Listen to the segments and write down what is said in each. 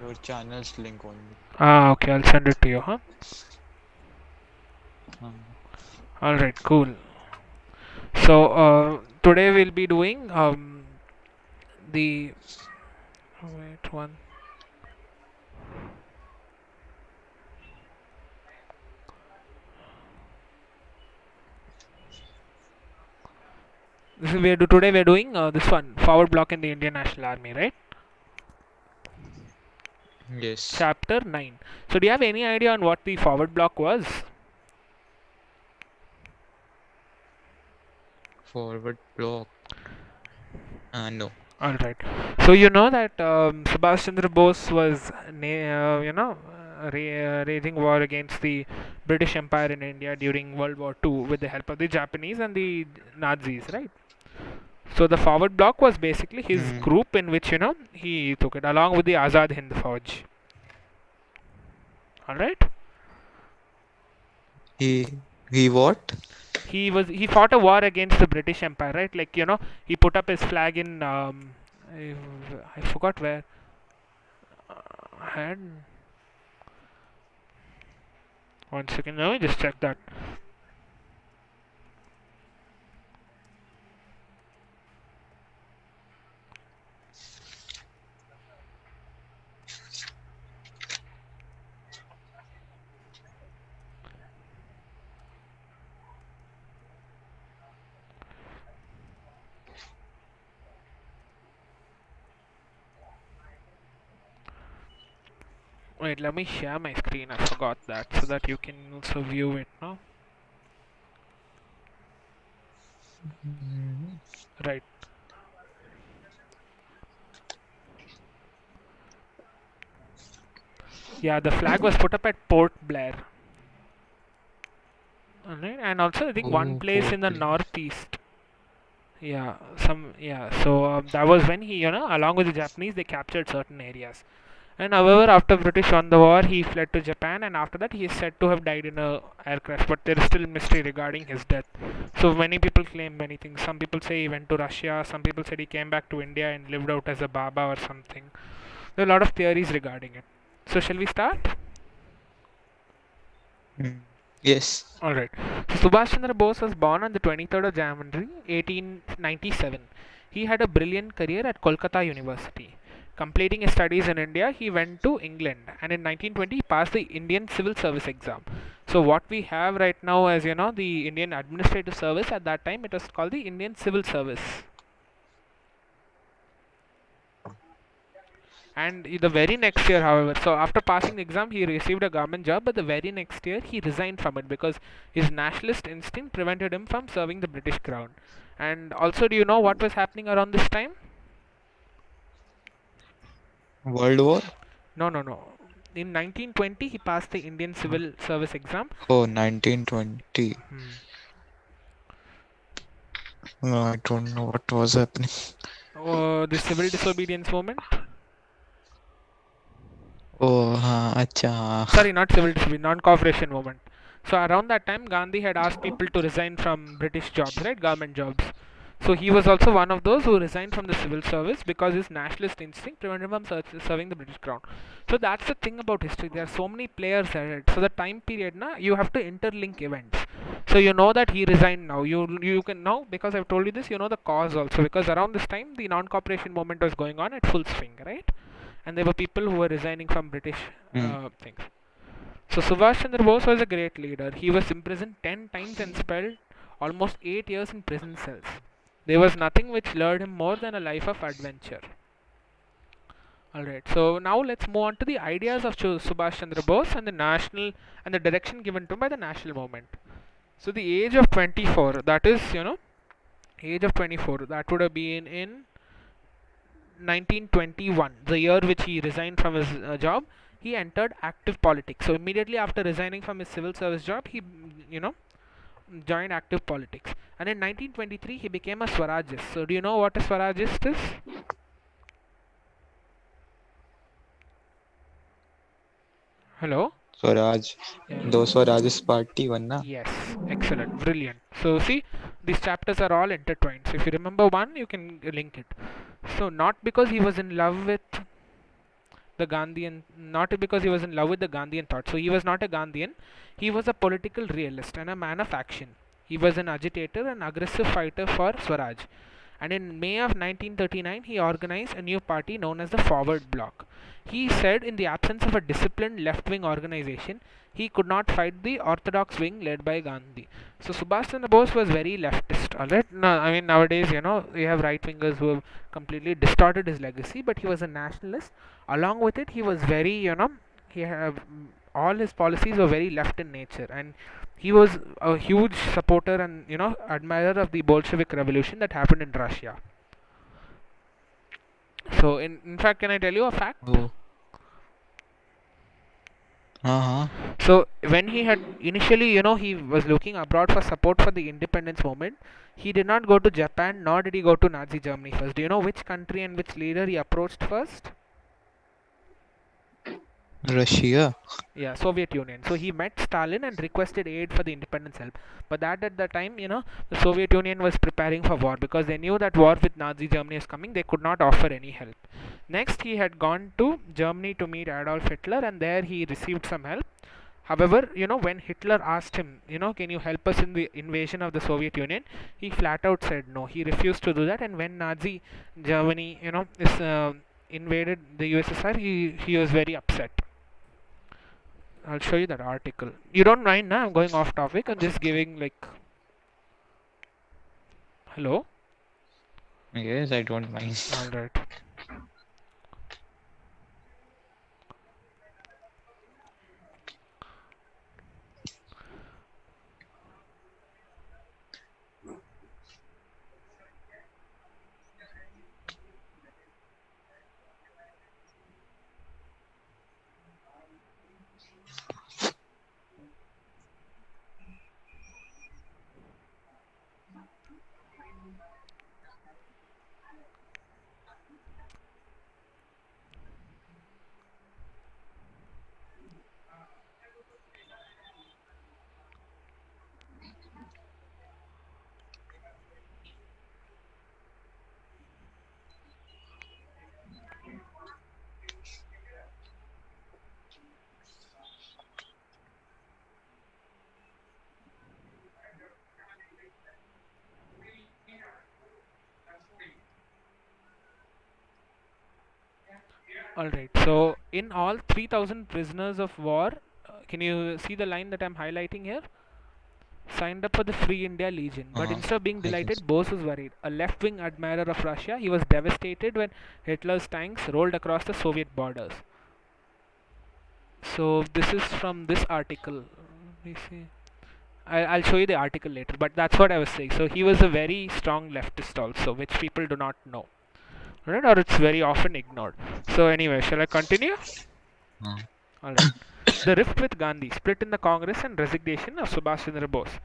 your channel's link only. Ah, okay, I'll send it to you, huh? Um, Alright, cool. So, today we'll be doing the. Oh, wait, one. Today we're doing this one forward block in the Indian National Army, right? yes, Chapter 9. So, do you have any idea on what the forward block was? forward block. No. All right. So you know that Subhash Chandra Bose was, raging war against the British Empire in India during World War II with the help of the Japanese and the Nazis, right? So the forward block was basically his Hmm. group in which he took it along with the Azad Hind Fauj. All right. He what? He fought a war against the British Empire, right? Like he put up his flag in I, I forgot where. I had one second. Let me just check that. Wait, let me share my screen. I forgot that, so that you can also view it now. Hmm. Right. Yeah, the flag was put up at Port Blair. Alright, and also I think one Oh, place in Port the Blair. northeast. Yeah. So that was when he, along with the Japanese, they captured certain areas. And however, after British won the war, he fled to Japan, and after that, he is said to have died in a air crash. But there is still mystery regarding his death. So many people claim many things. Some people say he went to Russia. Some people said he came back to India and lived out as a Baba or something. There are a lot of theories regarding it. So shall we start? Hmm. Yes. All right. So Subhash Chandra Bose was born on the 23rd of January 1897. He had a brilliant career at Kolkata University. Completing his studies in India, he went to England, and in 1920 he passed the Indian Civil Service exam. So what we have right now as the Indian Administrative Service, at that time it was called the Indian Civil Service. And the very next year, however, so after passing the exam, he received a government job, but the very next year he resigned from it because his nationalist instinct prevented him from serving the British crown. And also, do you know what was happening around this time? World War? No, no, no. In 1920, he passed the Indian Civil Service exam. Oh, 1920. Hmm. No, I don't know what was happening. The civil disobedience movement. Oh, acha. Sorry, not civil disobedience, non-cooperation movement. So around that time, Gandhi had asked people to resign from British jobs, right, government jobs. So he was also one of those who resigned from the civil service because his nationalist instinct prevented him from serving the British crown. So that's the thing about history. There are so many players ahead. So the time period, na, you have to interlink events. So you know that he resigned now. You can now, because I've told you this, you know the cause also, because around this time the non-cooperation movement was going on at full swing, right? And there were people who were resigning from British Hmm. things. So Subhash Chandra Bose was a great leader. He was imprisoned 10 times and spent almost 8 years in prison cells. There was nothing which lured him more than a life of adventure. Alright, so now let's move on to the ideas of Subhash Chandra Bose and the national and the direction given to him by the national movement. So the age of 24, that is, age of 24, that would have been in 1921, the year which he resigned from his job. He entered active politics. So immediately after resigning from his civil service job, he joined active politics. And in 1923, he became a Swarajist. So do you know what a Swarajist is? Hello. Swaraj. Yeah. Though Swaraj's party one na. Yes. Excellent. Brilliant. So see, these chapters are all intertwined. So if you remember one, you can link it. So not because he was in love with the Gandhian, not because he was in love with the Gandhian thought. So he was not a Gandhian. He was a political realist and a man of action. He was an agitator and aggressive fighter for Swaraj. And in May of 1939, he organized a new party known as the Forward Bloc. He said, in the absence of a disciplined left wing organization, he could not fight the orthodox wing led by Gandhi. So Subhash Chandra Bose was very leftist. Alright, no, I mean nowadays we have right wingers who have completely distorted his legacy, but he was a nationalist. Along with it, he was very he have all his policies were very left in nature, and he was a huge supporter and admirer of the Bolshevik revolution that happened in Russia. So in fact, can I tell you a fact? Oh. Uh-huh. So when he had initially, he was looking abroad for support for the independence movement. He did not go to Japan, nor did he go to Nazi Germany first. Do you know which country and which leader he approached first? Russia. Yeah, Soviet Union. So he met Stalin and requested aid for the independence help. But that at the time, the Soviet Union was preparing for war because they knew that war with Nazi Germany is coming. They could not offer any help. Next, he had gone to Germany to meet Adolf Hitler, and there he received some help. However, when Hitler asked him, can you help us in the invasion of the Soviet Union, he flat out said no. He refused to do that. And when Nazi Germany, is invaded the USSR, he was very upset. I'll show you that article. You don't mind, nah? I'm going off topic. I'm just giving like. Hello? Yes, I don't mind. Alright. Alright. So, in all 3,000 prisoners of war, can you see the line that I'm highlighting here? Signed up for the Free India Legion. But Uh-huh. instead of being I can see. delighted, Bose was worried. A left wing admirer of Russia, he was devastated when Hitler's tanks rolled across the Soviet borders. So, this is from this article. Let me see. I'll show you the article later, but that's what I was saying. So, he was a very strong leftist also, which people do not know. Right? Or it's very often ignored. So, anyway, shall I continue? Uh, Alright. The rift with Gandhi, split in the Congress, and resignation of Subhash Chandra Bose.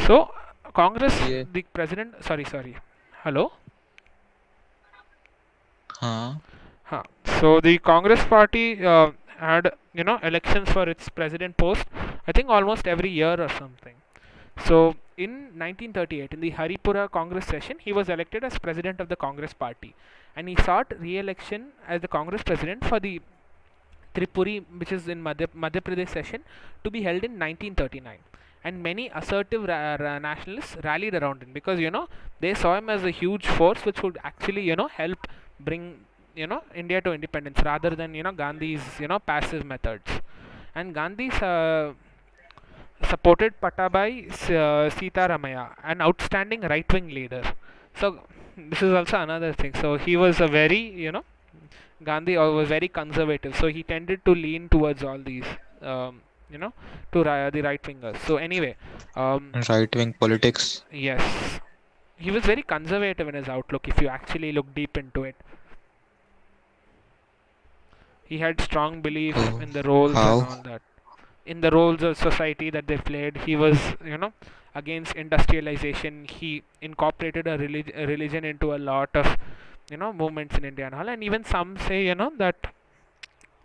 So, Congress, yeah. the president, sorry. Hello? Huh. Huh. So, the Congress party had, elections for its president post, I think almost every year or something. So, in 1938, in the Haripura Congress session, he was elected as president of the Congress party. And he sought re-election as the Congress president for the Tripuri, which is in Madhya Pradesh session, to be held in 1939. And many assertive nationalists rallied around him because they saw him as a huge force which would actually help bring India to independence rather than Gandhi's passive methods. And Gandhi supported Pattabai Sitaramaya, an outstanding right-wing leader. So this is also another thing. So he was a very Gandhi was very conservative, so he tended to lean towards all these, um, to the right wingers. So anyway, Right wing politics. yes, he was very conservative in his outlook. If you actually look deep into it, he had strong belief Oh. in the roles and How? all that, in the roles of society that they played. He was, against industrialization. He incorporated a religion into a lot of, movements in India and all. And even some say, that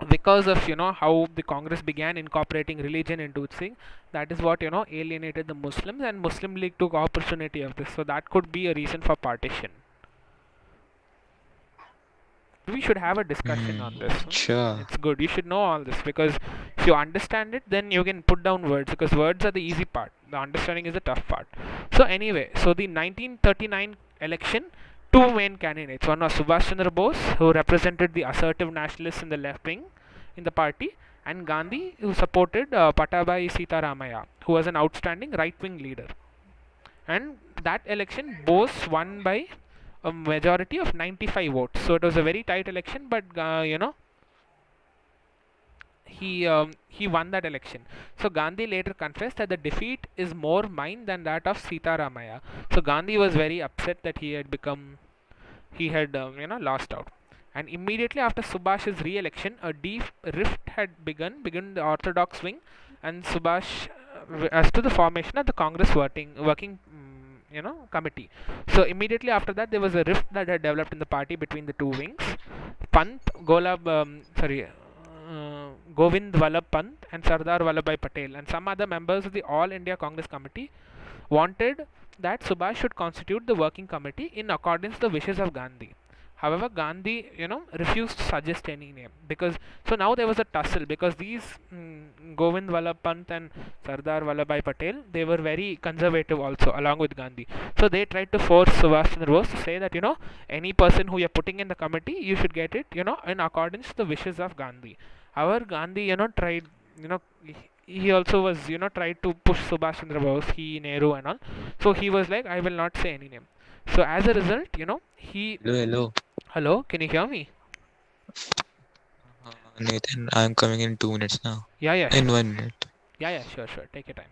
because of how the Congress began incorporating religion into its thing, that is what alienated the Muslims, and Muslim League took opportunity of this. So that could be a reason for partition. We should have a discussion on this. Sure. It's good. You should know all this because if you understand it, then you can put down words because words are the easy part. The understanding is the tough part. So anyway, so the 1939 election, two main candidates. One was Subhash Chandra Bose, who represented the assertive nationalists in the left wing in the party, and Gandhi, who supported Patabhai Sitaramaya, who was an outstanding right wing leader. And that election, Bose won by a majority of 95 votes. So it was a very tight election, but he won that election. So Gandhi later confessed that the defeat is more mine than that of Sitaramaya. So Gandhi was very upset that he had lost out. And immediately after Subhash's re-election, a deep rift had begun the orthodox wing and Subhash as to the formation of the Congress working committee. So immediately after that, there was a rift that had developed in the party between the two wings. Pant, Govind Vallabh Pant and Sardar Vallabhbhai Patel and some other members of the All India Congress Committee wanted that Subhash should constitute the working committee in accordance to the wishes of Gandhi. However, Gandhi, refused to suggest any name because so now there was a tussle because these Govind Vallabh Pant and Sardar Vallabhbhai Patel, they were very conservative also along with Gandhi. So they tried to force Subhash Chandra Bose to say that any person who you're putting in the committee, you should get it in accordance to the wishes of Gandhi. However, Gandhi tried he also was tried to push Subhash Chandra Bose, Nehru and all. So he was like, I will not say any name. So as a result, he Hello. hello, can you hear me? Nathan, I'm coming in 2 minutes now. Yeah, In sure. 1 minute. Yeah, sure. Take your time.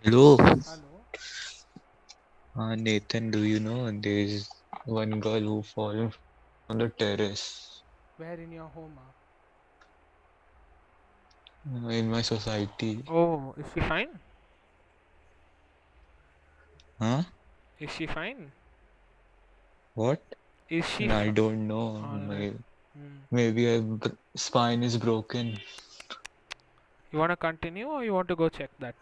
Hello. Hello. Nathan, do you know there's one girl who fallen on the terrace Where in your home? in my society? Oh, is she fine? Huh? Is she fine? What? Is she? I don't know. Alright. Maybe her spine is broken. You want to continue or you want to go check that?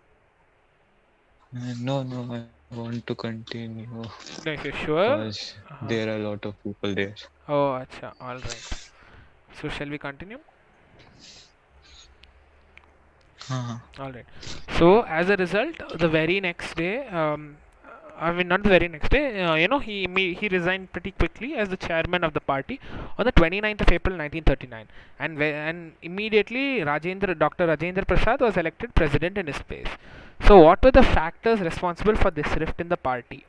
No, I want to continue No, if you're sure. because there are a lot of people there. Oh, acha. Alright. So shall we continue? Alright. So as a result, the very next day, I mean not the very next day, he resigned pretty quickly as the chairman of the party on the 29th of April 1939, and immediately Dr. Rajendra Prasad was elected president in his place. So what were the factors responsible for this rift in the party?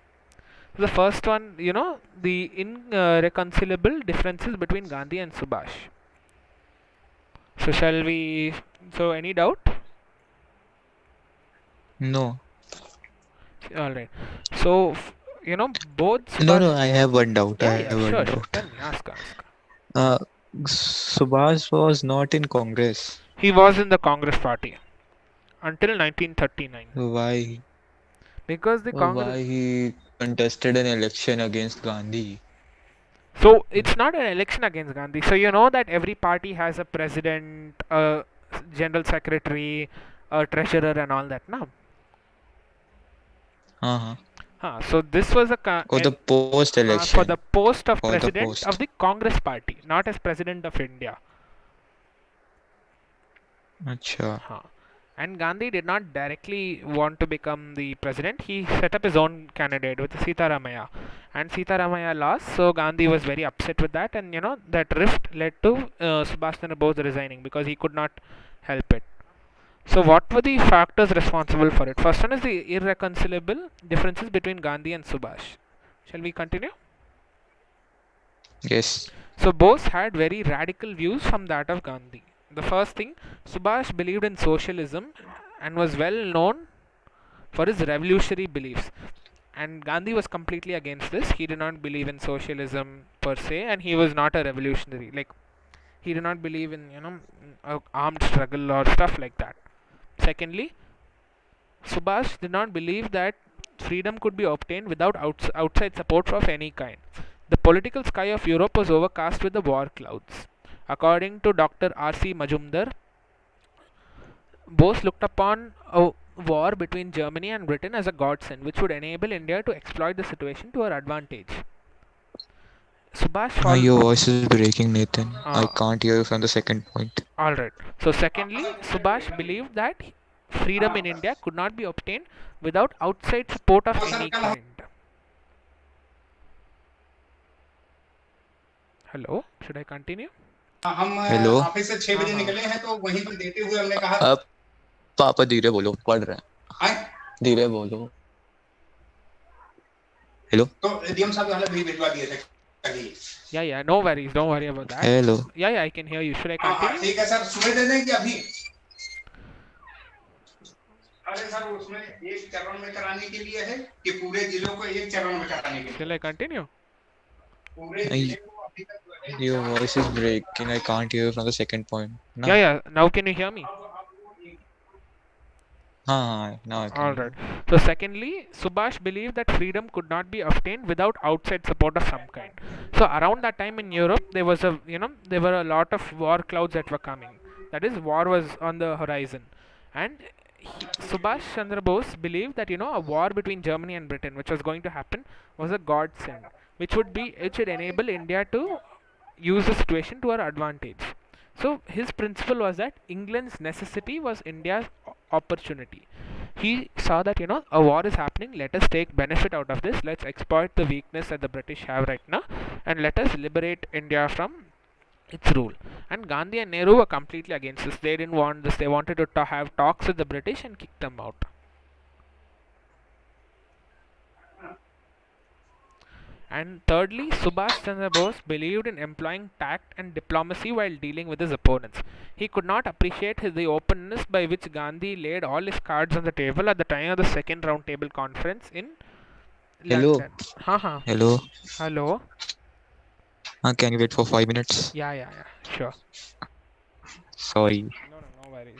The first one, the irreconcilable differences between Gandhi and Subhash. So shall we? So any doubt? No. Alright. So, both No, Subhash. I have one doubt. I Yeah, have one sure. doubt. Tell me, ask. Uh, Subhash was not in Congress. He was in the Congress party until 1939 Why? because the Congress. Why he contested an election against Gandhi? So it's not an election against Gandhi. So you know that every party has a president, a general secretary, a treasurer, and all that, now. So this was For the post for election. the post of For the president post. of the Congress party, not as president of India. अच्छा. Huh. And Gandhi did not directly want to become the president. He set up his own candidate with Sitaramaya, and Sitaramaya lost. So Gandhi was very upset with that, and that rift led to Subhash Chandra Bose resigning because he could not help it. So what were the factors responsible for it? First one is the irreconcilable differences between Gandhi and Subhash. Shall we continue? Yes. So Bose had very radical views from that of Gandhi. The first thing, Subhash believed in socialism and was well known for his revolutionary beliefs. And Gandhi was completely against this. He did not believe in socialism per se, and he was not a revolutionary. Like, he did not believe in armed struggle or stuff like that. Secondly, Subhash did not believe that freedom could be obtained without outside support of any kind. The political sky of Europe was overcast with the war clouds. According to Dr. R.C. Majumdar, Bose looked upon a war between Germany and Britain as a godsend, which would enable India to exploit the situation to her advantage. Subhash Your voice is breaking, Nathan. I uh, can't hear you from the second point. Alright. So, secondly, Subhash believed that freedom in India could not be obtained without outside support of any kind. Hello, should I continue? Hello. Office से 6 बजे हाँ. निकले हैं तो वहीं पर देते हुए हमने कहा अब पापा धीरे बोलो, पढ़ रहे हैं. आए धीरे बोलो. हेलो. तो डीएम साहब वाले भी भिजवा दिए थे कल Yeah, no worries, don't worry about that. Hello. Yeah, I can hear you. Should I हाँ हाँ continue? ठीक है सर, सुबह दे दें कि अभी? अरे सर उसमें एक चरण में कराने के लिए है कि पूरे जिलों को एक चरण में कराने के लिए? Shall I continue? पूरे जिले को अभी तक जो है Your voice is breaking. I can't hear you from the second point. No. Yeah, now can you hear me? Now I can. Alright. So, secondly, Subhash believed that freedom could not be obtained without outside support of some kind. So, around that time in Europe, there was there were a lot of war clouds that were coming. That is, war was on the horizon. And Subhash Chandra Bose believed that, a war between Germany and Britain, which was going to happen, was a godsend, which would enable India to use the situation to our advantage. So his principle was that England's necessity was India's opportunity. He saw that a war is happening. Let us take benefit out of this. Let's exploit the weakness that the British have right now, and let us liberate India from its rule. And Gandhi and Nehru were completely against this. They didn't want this. They wanted to have talks with the British and kick them out. And thirdly, Subhash Chandra Bose believed in employing tact and diplomacy while dealing with his opponents. He could not appreciate the openness by which Gandhi laid all his cards on the table at the time of the second round table conference in Hello. London. Haha. Hello. Hello. Can you wait for 5 minutes? Yeah. Sure. Sorry. No worries.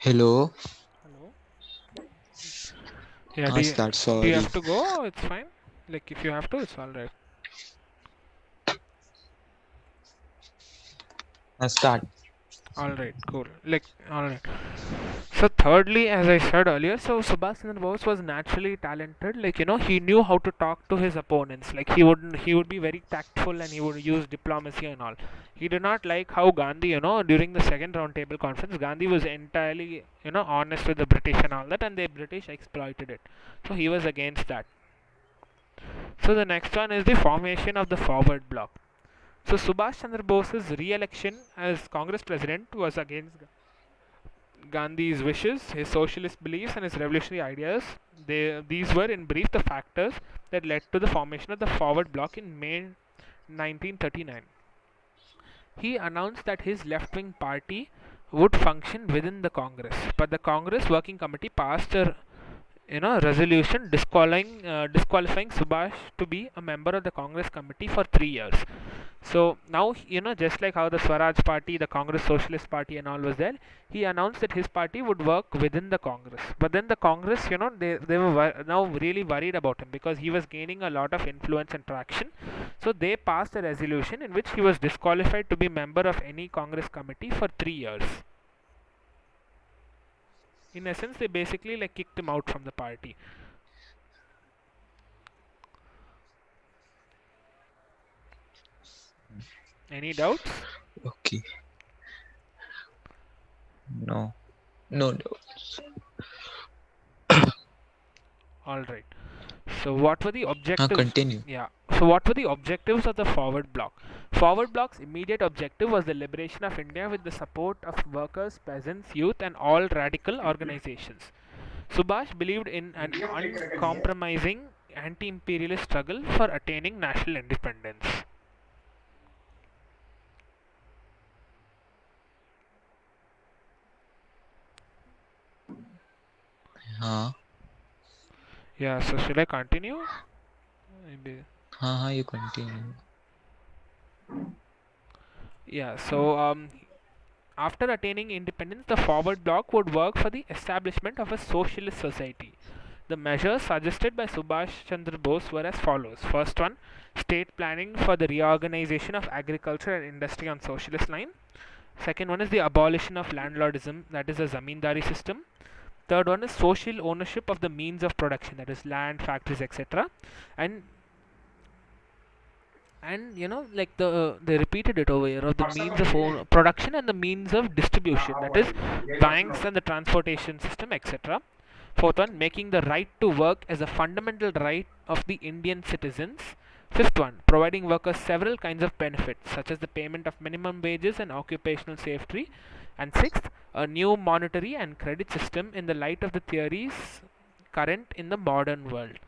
Hello. Hello. Yeah, do you Start. do you Sorry. have to go? It's fine. Like if you have to, it's all right. Start. All right, cool. Like, all right. So thirdly, as I said earlier, so Subhash Chandra Bose was naturally talented. Like, he knew how to talk to his opponents. Like he would be very tactful and he would use diplomacy and all. He did not like how Gandhi, during the second round table conference, Gandhi was entirely, honest with the British and all that, and the British exploited it. So he was against that. So the next one is the formation of the forward bloc. So Subhash Chandra Bose's re-election as Congress president was against Gandhi's wishes, his socialist beliefs, and his revolutionary ideas. These were, in brief, the factors that led to the formation of the Forward Bloc in May 1939. He announced that his left-wing party would function within the Congress, but the Congress Working Committee passed a resolution disqualifying Subhash to be a member of the Congress committee for 3 years. So now, just like how the Swaraj Party, the Congress Socialist Party, and all was there, he announced that his party would work within the Congress. But then the Congress, they were now really worried about him because he was gaining a lot of influence and traction. So they passed a resolution in which he was disqualified to be member of any Congress committee for 3 years. In essence, they basically like kicked him out from the party. Any doubts? Okay. No. No. No. All right. So what were the objectives? Continue. Yeah. So what were the objectives of the Forward Bloc? Forward Bloc's immediate objective was the liberation of India with the support of workers, peasants, youth, and all radical organizations. Subhash believed in an uncompromising anti-imperialist struggle for attaining national independence. हाँ Yeah, so should I continue? Maybe. हाँ you continue. Yeah, so after attaining independence, the Forward Bloc would work for the establishment of a socialist society. The measures suggested by Subhash Chandra Bose were as follows. First one, state planning for the reorganization of agriculture and industry on socialist line. Second one is the abolition of landlordism, that is the zamindari system. Third one is social ownership of the means of production, that is land, factories, etc. And like they repeated it over here, of the means of production and the means of distribution, that is banks and the transportation system, etc. Fourth one, making the right to work as a fundamental right of the Indian citizens. Fifth one, providing workers several kinds of benefits such as the payment of minimum wages and occupational safety. And sixth, a new monetary and credit system in the light of the theories current in the modern world.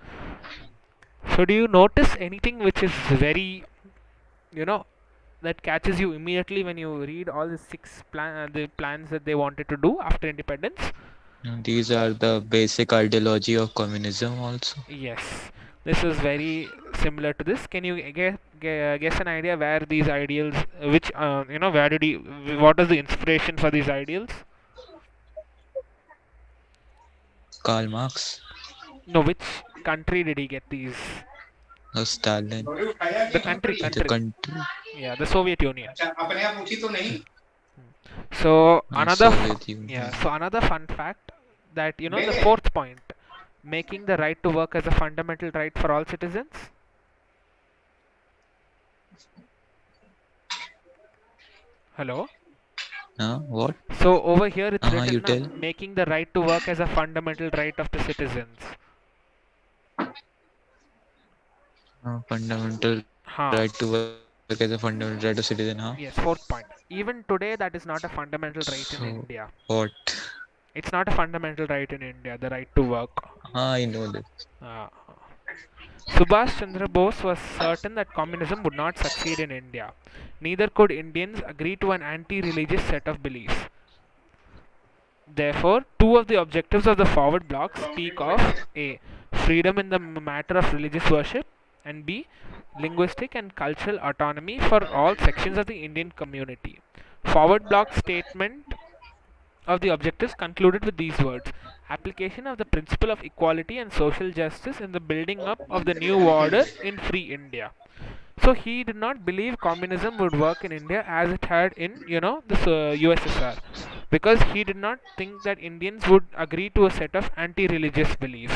So do you notice anything which is very, that catches you immediately when you read all the the plans that they wanted to do after independence? These are the basic ideology of communism also. Yes, this is very similar to this. Can you guess an idea where these ideals, where did he, what is the inspiration for these ideals? Karl Marx. No, which country did he get these? Stalin. The country. The country. Yeah, the Soviet Union. अपने आप उठी तो नहीं So another Soviet Union. yeah, so another fun fact that the fourth point, making the right to work as a fundamental right for all citizens. Hello. What? So over here it's you written tell. making the right to work as a fundamental right of the citizens. Fundamental right to work as a fundamental right of citizen. Yes, fourth point. Even today that is not a fundamental right in India. What? It's not a fundamental right in India, the right to work. I know this. Subhash Chandra Bose was certain that communism would not succeed in India. Neither could Indians agree to an anti-religious set of beliefs. Therefore, two of the objectives of the Forward Bloc speak of A. Freedom in the matter of religious worship, and B. Linguistic and cultural autonomy for all sections of the Indian community. Forward Bloc statement of the objectives concluded with these words: application of the principle of equality and social justice in the building up of the new order in free India. So he did not believe communism would work in India as it had in, the USSR, because he did not think that Indians would agree to a set of anti-religious beliefs.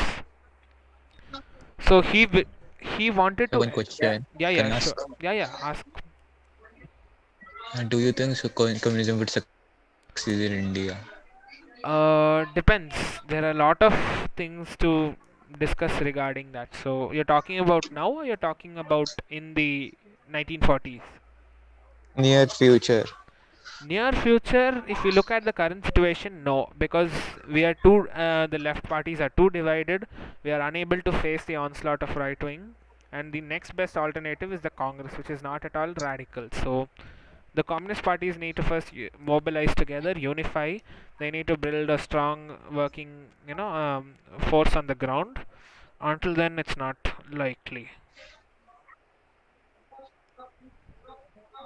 So he wanted So to. one question. Yeah, Can I yeah, ask? sure. Yeah, ask. Do you think so communism would succeed in India? Depends. There are a lot of things to discuss regarding that. So you're talking about now, or you're talking about in the 1940s? Near future. Near future, if you look at the current situation, no, because we are too. The left parties are too divided. We are unable to face the onslaught of right wing, and the next best alternative is the Congress, which is not at all radical. So the communist parties need to first mobilize together, unify. They need to build a strong working, force on the ground. Until then, it's not likely.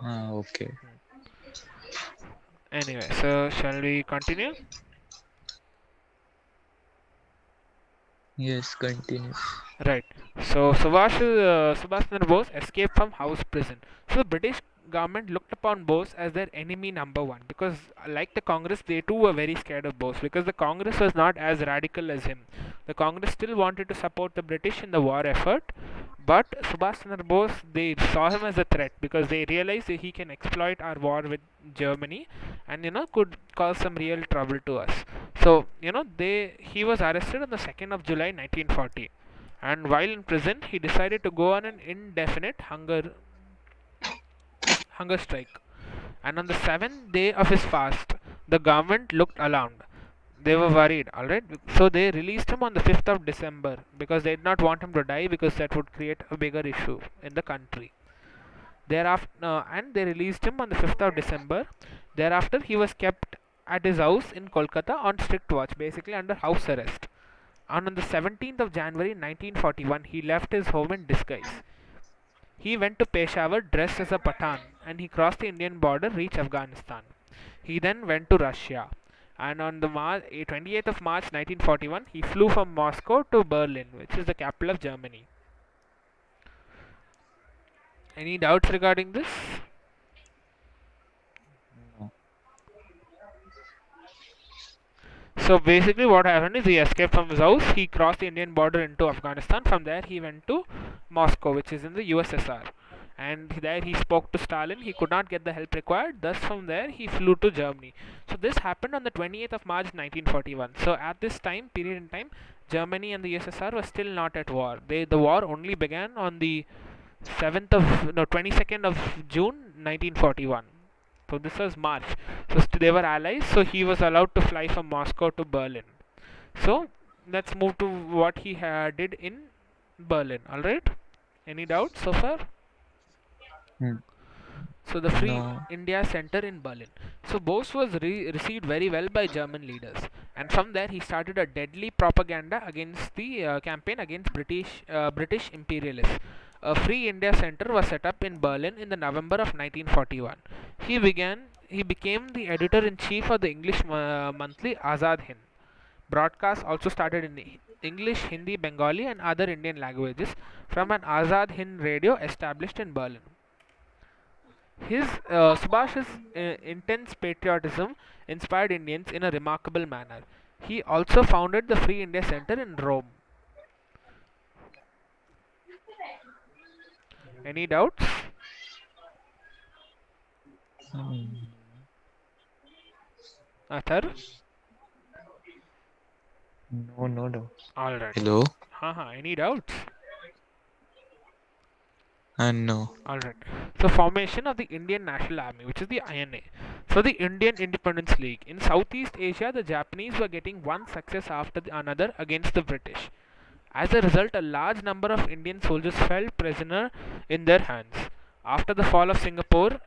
Okay. Anyway, so shall we continue? Yes, continue. Right. So Subhash Chandra Bose escaped from house prison. So the British government looked upon Bose as their enemy number one, because, like the Congress, they too were very scared of Bose, because the Congress was not as radical as him. The Congress still wanted to support the British in the war effort, but Subhash Chandra Bose, they saw him as a threat, because they realized that he can exploit our war with Germany, and could cause some real trouble to us. So he was arrested on the 2nd of July 1940, and while in prison he decided to go on an indefinite hunger strike. And on the 7th day of his fast, the government looked alarmed. They were worried, alright? So they released him on the 5th of December, because they did not want him to die, because that would create a bigger issue in the country. Thereafter, and they released him on the 5th of December. Thereafter, he was kept at his house in Kolkata on strict watch, basically under house arrest. And on the 17th of January 1941, he left his home in disguise. He went to Peshawar dressed as a Pathan, and he crossed the Indian border, reached Afghanistan. He then went to Russia. And on the 28th of March 1941, he flew from Moscow to Berlin, which is the capital of Germany. Any doubts regarding this? No. So basically what happened is he escaped from his house, he crossed the Indian border into Afghanistan. From there he went to Moscow, which is in the USSR. And there he spoke to Stalin. He could not get the help required. Thus from there he flew to Germany. So this happened on the 28th of March 1941. So at this period in time, Germany and the USSR were still not at war. The war only began on the 22nd of June 1941. So this was March. So they were allies. So he was allowed to fly from Moscow to Berlin. So let's move to what he did in Berlin. All right. Any doubts so far? Hmm. So the Free No. India Center in Berlin. So Bose was received very well by German leaders, and from there he started a deadly propaganda against the campaign against British imperialists. A Free India Center was set up in Berlin in the November of 1941. He became the editor in chief of the English monthly Azad Hind. Broadcasts also started in English, Hindi, Bengali, and other Indian languages from an Azad Hind radio established in Berlin. Subhash's intense patriotism inspired Indians in a remarkable manner. He also founded the Free India Center in Rome. Any doubts? Athar? No, no, no. Alright. Hello? Any doubts? No. Alright. So formation of the Indian National Army, which is the INA. So the Indian Independence League. In Southeast Asia, the Japanese were getting one success after another against the British. As a result, a large number of Indian soldiers fell prisoner in their hands. After the fall of Singapore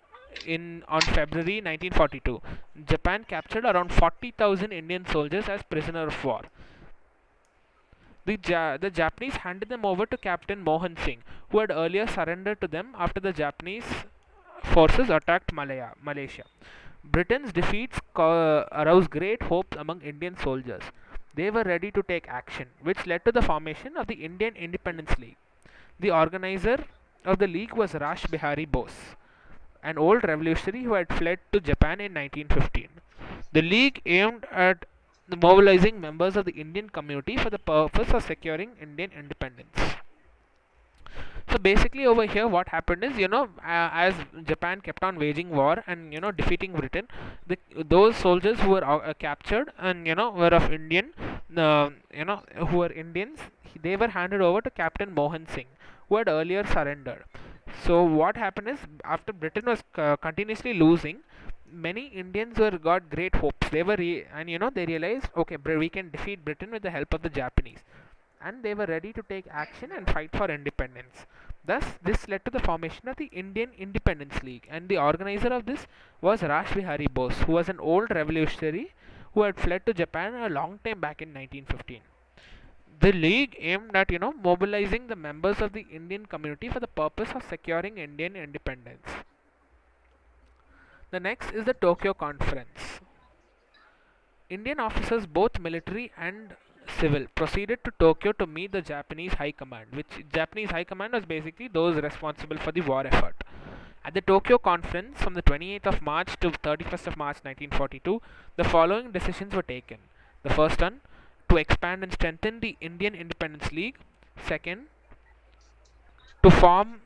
on February 1942, Japan captured around 40,000 Indian soldiers as prisoner of war. The Japanese handed them over to Captain Mohan Singh, who had earlier surrendered to them after the Japanese forces attacked Malaysia. Britain's defeats aroused great hopes among Indian soldiers. They were ready to take action, which led to the formation of the Indian Independence League. The organizer of the league was Rash Bihari Bose, an old revolutionary who had fled to Japan in 1915. The league aimed at mobilizing members of the Indian community for the purpose of securing Indian independence. So basically over here what happened is, as Japan kept on waging war and defeating Britain, those soldiers who were captured and were of Indian, who were Indians, they were handed over to Captain Mohan Singh, who had earlier surrendered. So what happened is, after Britain was continuously losing, many Indians were got great hopes. They were they realized, okay, we can defeat Britain with the help of the Japanese, and they were ready to take action and fight for independence. Thus, this led to the formation of the Indian Independence League, and the organizer of this was Rash Bihari Bose, who was an old revolutionary who had fled to Japan a long time back in 1915. The league aimed at mobilizing the members of the Indian community for the purpose of securing Indian independence. The next is the Tokyo Conference. Indian officers, both military and civil, proceeded to Tokyo to meet the Japanese High Command, which Japanese High Command was basically those responsible for the war effort. At the Tokyo Conference from the 28th of March to 31st of March 1942, the following decisions were taken. The first one, to expand and strengthen the Indian Independence League. Second, to form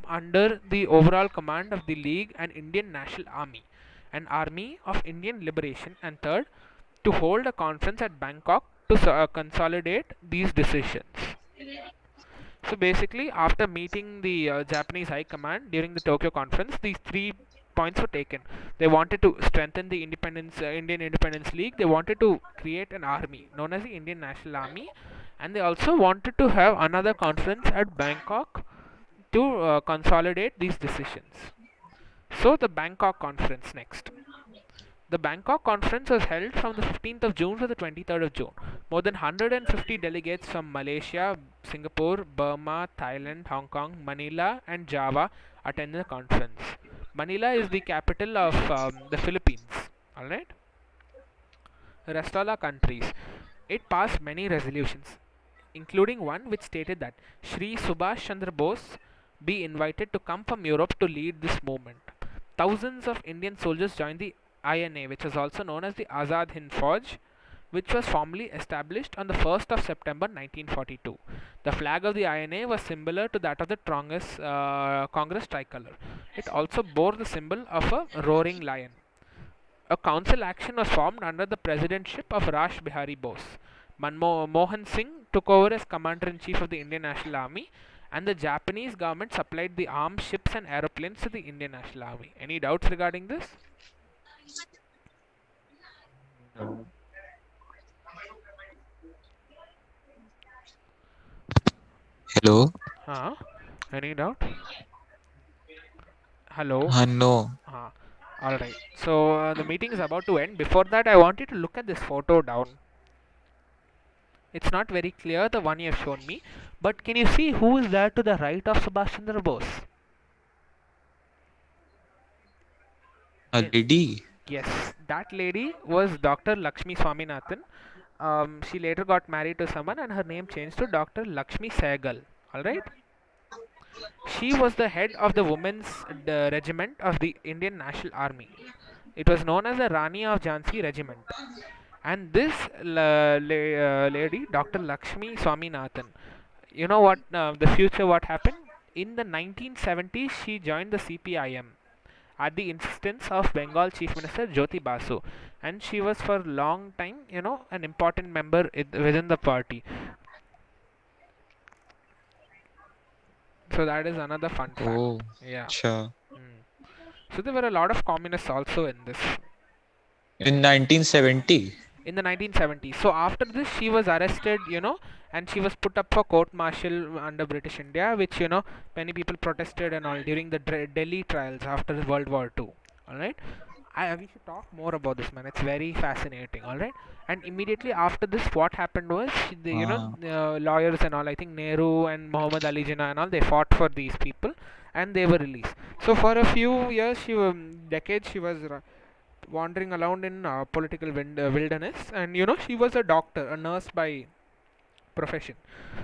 under the overall command of the League an Indian National Army, an Army of Indian Liberation. And third, to hold a conference at Bangkok to consolidate these decisions. So basically, after meeting the Japanese High Command during the Tokyo Conference, these 3 points were taken. They wanted to strengthen the Indian Independence League. They wanted to create an army known as the Indian National Army, and they also wanted to have another conference at Bangkok to consolidate these decisions. So the Bangkok Conference next. The Bangkok Conference was held from the 15th of June to the 23rd of June. More than 150 delegates from Malaysia, Singapore, Burma, Thailand, Hong Kong, Manila, and Java attended the conference. Manila is the capital of the Philippines. Alright? The rest all are countries. It passed many resolutions, including one which stated that Shri Subhash Chandra Bose be invited to come from Europe to lead this movement. Thousands of Indian soldiers joined the INA, which is also known as the Azad Hind Fauj, which was formally established on the 1st of September 1942. The flag of the INA was similar to that of the Congress tricolor. It also bore the symbol of a roaring lion. A council action was formed under the presidentship of Rash Bihari Bose. Mohan Singh took over as Commander-in-Chief of the Indian National Army, and the Japanese government supplied the armed ships and aeroplanes to the Indian National Army. Any doubts regarding this? No. Hello? Any doubt? Hello? No. Alright. So the meeting is about to end. Before that, I want you to look at this photo down. It's not very clear, the one you have shown me, but can you see who is there to the right of Subhash Chandra Bose? A lady? Yes, that lady was Dr. Lakshmi Swaminathan. She later got married to someone and her name changed to Dr. Lakshmi Sehgal. Alright? She was the head of the women's regiment of the Indian National Army. It was known as the Rani of Jhansi Regiment. And this lady, Dr. Lakshmi Swaminathan, you know what, the future what happened? In the 1970s, she joined the CPIM at the insistence of Bengal Chief Minister Jyoti Basu, and she was for a long time, an important member within the party. So that is another fun fact. Oh, Yeah. sure. So there were a lot of communists also in this. In 1970? In the 1970s. So after this, she was arrested, and she was put up for court-martial under British India, which, many people protested and all during the Delhi trials after World War II. Alright? We should talk more about this, man. It's very fascinating. All right. And immediately after this, what happened was, Ah, lawyers and all. I think Nehru and Muhammad Ali Jinnah and all, they fought for these people, and they were released. So for a few years, decades, she was wandering around in political wilderness, and she was a doctor, a nurse by profession.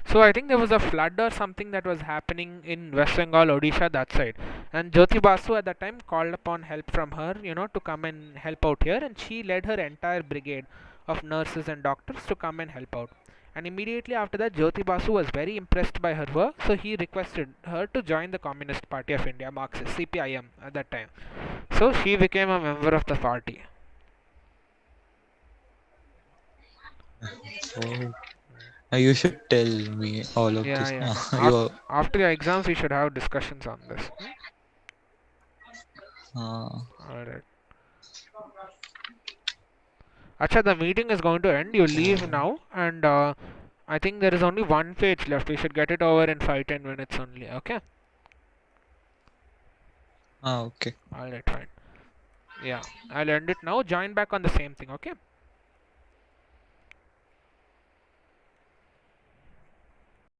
So I think there was a flood or something that was happening in West Bengal, Odisha, that side. And Jyoti Basu at that time called upon help from her, to come and help out here. And she led her entire brigade of nurses and doctors to come and help out. And immediately after that, Jyoti Basu was very impressed by her work, so he requested her to join the Communist Party of India, Marxist, CPIM at that time. So she became a member of the party. so you should tell me all of Yeah, this yeah, now. man. You After your exams, we should have discussions on this. Alright. Acha, the meeting is going to end. You leave now, and I think there is only one page left. We should get it over in 5-10 minutes only. Okay? okay. Alright, fine. Yeah, I'll end it now. Join back on the same thing. Okay?